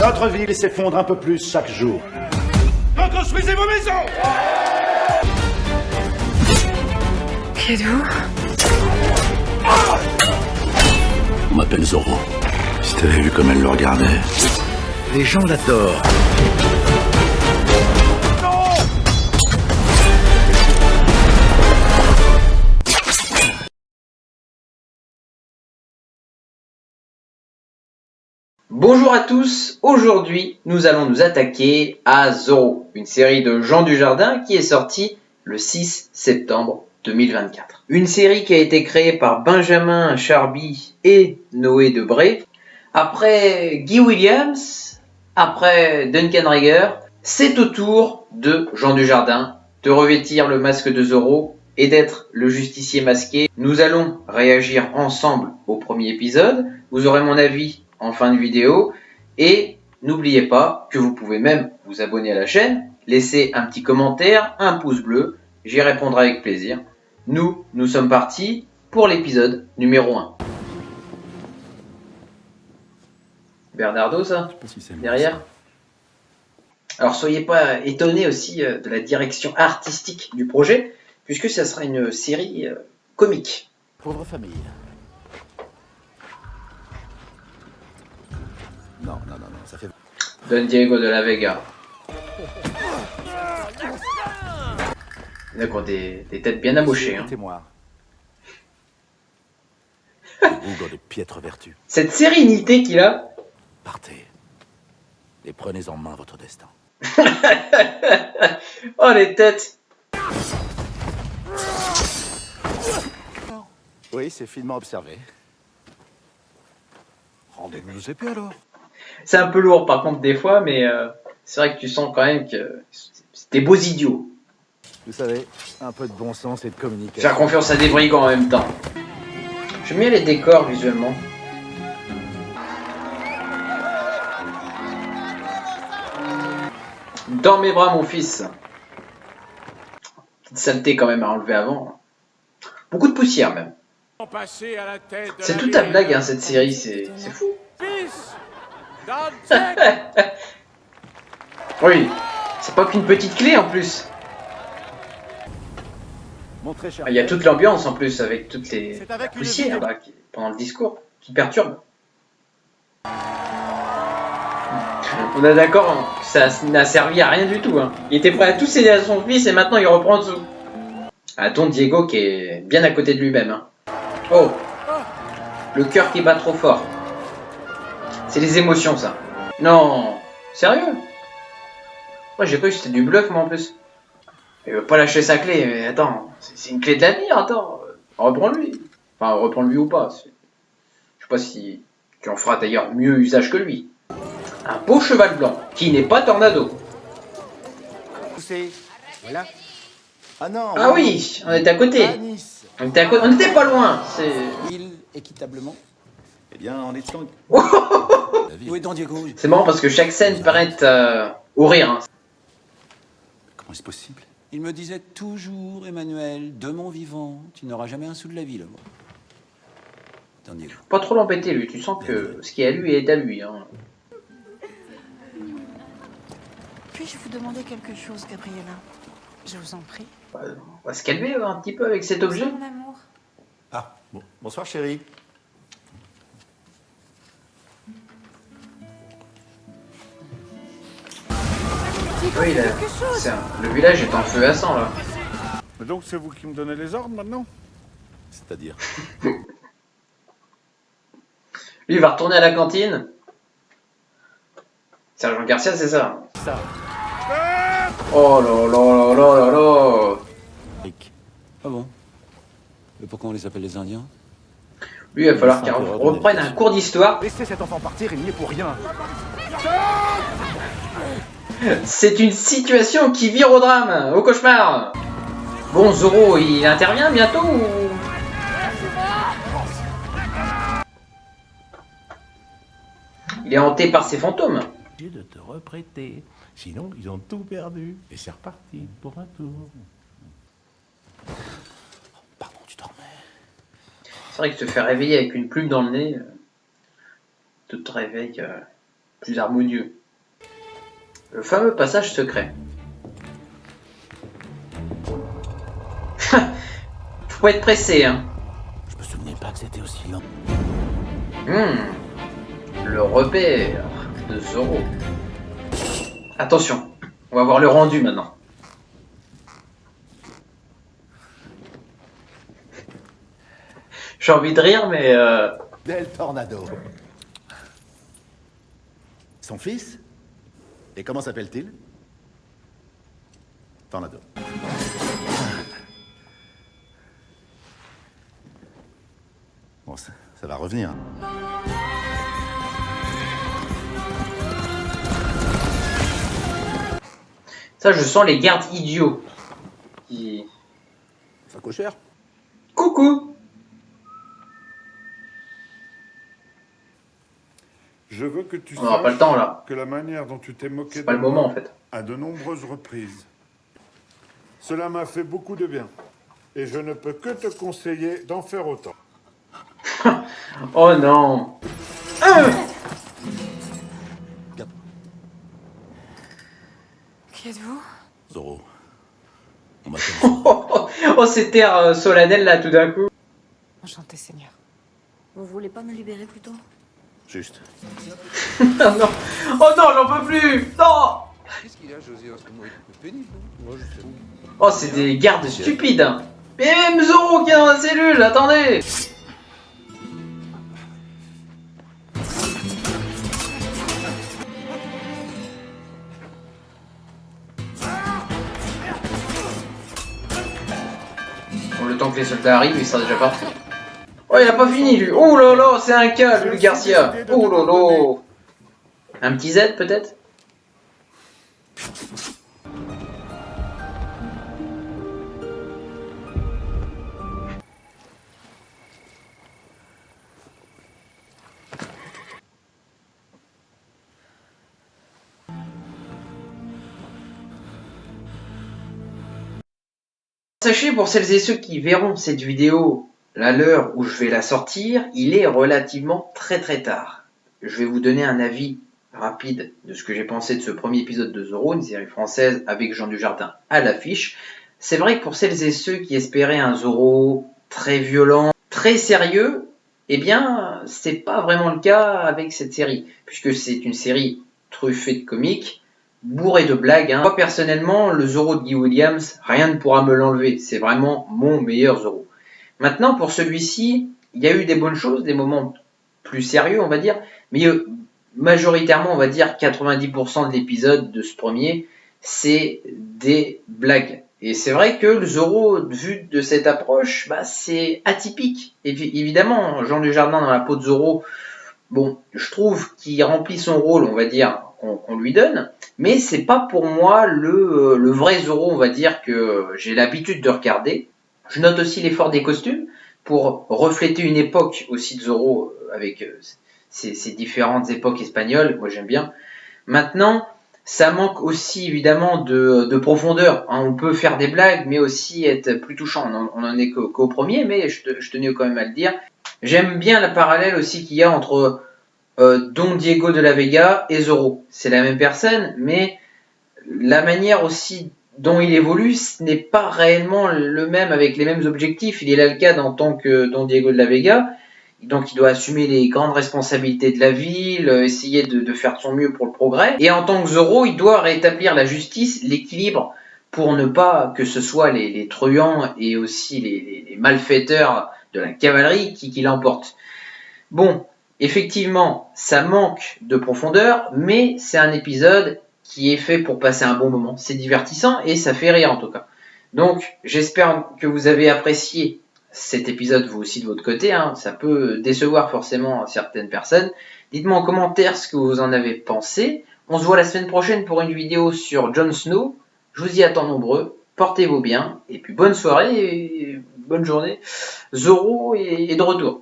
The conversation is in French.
Notre ville s'effondre un peu plus chaque jour. Reconstruisez vos maisons! Qui êtes-vous? On m'appelle Zorro. Si t'avais vu comme elle le regardait. Les gens l'adorent. Bonjour à tous, aujourd'hui nous allons nous attaquer à Zorro, une série de Jean Dujardin qui est sortie le 6 septembre 2024. Une série qui a été créée par Benjamin Charby et Noé Debré. Après Guy Williams, après Duncan Reger, c'est au tour de Jean Dujardin de revêtir le masque de Zorro et d'être le justicier masqué. Nous allons réagir ensemble au premier épisode, vous aurez mon avis en fin de vidéo, et n'oubliez pas que vous pouvez même vous abonner à la chaîne, laisser un petit commentaire, un pouce bleu, j'y répondrai avec plaisir. Nous sommes partis pour l'épisode numéro 1. Bernardo, ça, derrière. Alors soyez pas étonnés aussi de la direction artistique du projet, puisque ça sera une série comique. Pauvre famille. Non, ça fait... Don Diego de la Vega. Il y en a qui ont des têtes bien amochées. Hein. Écoutez-moi. Ou de piètres vertus. Cette sérénité qu'il a. Partez. Et prenez en main votre destin. Oh les têtes. Oui, c'est finement observé. Rendez-nous nos épées alors. C'est un peu lourd par contre des fois, mais c'est vrai que tu sens quand même que c'est des beaux idiots. Vous savez, un peu de bon sens et de communication. Faire confiance à des brigands en même temps. J'aime bien les décors visuellement. Dans mes bras mon fils. Petite saleté quand même à enlever avant. Beaucoup de poussière même. C'est toute à blague hein, cette série, c'est fou. Oui, c'est pas qu'une petite clé en plus. Il y a toute l'ambiance en plus avec toutes les poussières là, pendant le discours qui perturbent. On est d'accord que ça n'a servi à rien du tout. Hein. Il était prêt à tout céder à son fils et maintenant il reprend tout. Ah, Don Diego qui est bien à côté de lui-même. Hein. Oh, le cœur qui bat trop fort. C'est les émotions ça. Non, sérieux? Moi j'ai cru que c'était du bluff moi en plus. Il veut pas lâcher sa clé, mais attends, c'est une clé de l'avenir, attends. Reprends-lui. Enfin, reprends-lui ou pas. Je sais pas si tu en feras d'ailleurs mieux usage que lui. Un beau cheval blanc, qui n'est pas Tornado. Voilà. Ah non. Ah oui, on était à côté. On était à côté, on était pas loin. C'est... Il équitablement. Eh bien, en étant... Où est Don Diego? C'est marrant parce que chaque scène paraît au rire. Hein. Comment est-ce possible? Il me disait toujours, Emmanuel, de mon vivant, tu n'auras jamais un sou de la vie, là. Don Diego. Pas trop l'embêter lui, tu sens que ce qui est à lui est à lui. Hein. Puis-je vous demander quelque chose, Gabriella? Je vous en prie. On va se calmer un petit peu avec cet objet. Mon amour. Ah, bon. Bonsoir chérie. Oui, là, le village est en feu à sang là. Mais donc c'est vous qui me donnez les ordres maintenant? C'est-à-dire? Lui il va retourner à la cantine. Sergent Garcia c'est ça. Oh là là là là là là. Ah bon? Mais pourquoi on les appelle les Indiens? Lui il va falloir qu'il reprenne un cours d'histoire. Laissez cet enfant partir, il n'y est pour rien. C'est une situation qui vire au drame, au cauchemar. Bon, Zorro, il intervient bientôt ou... Il est hanté par ses fantômes. De te reprêter, sinon ils ont tout perdu. Et c'est reparti pour un tour. Pardon, tu dormais. C'est vrai que te faire réveiller avec une plume dans le nez, te réveille plus harmonieux. Le fameux passage secret. Faut pas être pressé, hein. Je me souvenais pas que c'était aussi lent. Le repère de Zoro. Attention, on va voir le rendu maintenant. J'ai envie de rire, mais Del Tornado. Son fils? Et comment s'appelle-t-il? Tornado. Bon, ça va revenir. ça, je sens les gardes idiots. Qui... Ça coûte cher. Coucou. Je veux que tu On n'aura pas le temps là. que la manière dont tu t'es moqué C'est pas de le moment moi en fait. à de nombreuses reprises. Cela m'a fait beaucoup de bien. Et je ne peux que te conseiller d'en faire autant. Oh non. Qui êtes-vous? Zoro. On m'appelle Zoro. Oh, cet air solennel là tout d'un coup. Enchanté, Seigneur. Vous voulez pas me libérer plus tôt? Juste. Oh non, oh non, j'en peux plus. Non. Qu'est-ce qu'il a, José, en ce moment? Il est un peu pénible, non? Moi, je sais. Oh, c'est des gardes stupides. Mais même Zoro qui est dans la cellule, attendez. Bon, le temps que les soldats arrivent, il sera déjà parti. Oh, il a pas fini lui. Oh là là, c'est un cas, lui, Garcia. Oh là là. Un petit Z peut-être? Sachez pour celles et ceux qui verront cette vidéo à l'heure où je vais la sortir, il est relativement très tard. Je vais vous donner un avis rapide de ce que j'ai pensé de ce premier épisode de Zoro, une série française avec Jean Dujardin à l'affiche. C'est vrai que pour celles et ceux qui espéraient un Zoro très violent, très sérieux, eh bien c'est pas vraiment le cas avec cette série, puisque c'est une série truffée de comiques, bourré de blagues. Moi personnellement, le Zoro de Guy Williams, rien ne pourra me l'enlever. C'est vraiment mon meilleur Zoro. Maintenant, pour celui-ci, il y a eu des bonnes choses, des moments plus sérieux, on va dire, mais majoritairement, on va dire 90% de l'épisode de ce premier, c'est des blagues. Et c'est vrai que le Zoro, vu de cette approche, bah, c'est atypique. Et évidemment, Jean Dujardin dans la peau de Zoro, bon, je trouve qu'il remplit son rôle, on va dire, qu'on lui donne, mais c'est pas pour moi le vrai Zoro, on va dire, que j'ai l'habitude de regarder. Je note aussi l'effort des costumes pour refléter une époque aussi de Zoro avec ces différentes époques espagnoles. Moi j'aime bien. Maintenant, ça manque aussi évidemment de profondeur. Hein, on peut faire des blagues, mais aussi être plus touchant. On en est qu'au premier, mais je tenais quand même à le dire. J'aime bien le parallèle aussi qu'il y a entre Don Diego de la Vega et Zoro. C'est la même personne, mais la manière aussi dont il évolue, ce n'est pas réellement le même avec les mêmes objectifs. Il est l'Alcade en tant que Don Diego de la Vega, donc il doit assumer les grandes responsabilités de la ville, essayer de faire de son mieux pour le progrès. Et en tant que Zoro, il doit rétablir la justice, l'équilibre, pour ne pas que ce soit les truands et aussi les malfaiteurs de la cavalerie qui l'emportent. Bon, effectivement, ça manque de profondeur, mais c'est un épisode qui est fait pour passer un bon moment. C'est divertissant et ça fait rire en tout cas. Donc j'espère que vous avez apprécié cet épisode vous aussi de votre côté. Hein. Ça peut décevoir forcément certaines personnes. Dites-moi en commentaire ce que vous en avez pensé. On se voit la semaine prochaine pour une vidéo sur Jon Snow. Je vous y attends nombreux. Portez-vous bien et puis bonne soirée et bonne journée. Zoro est de retour.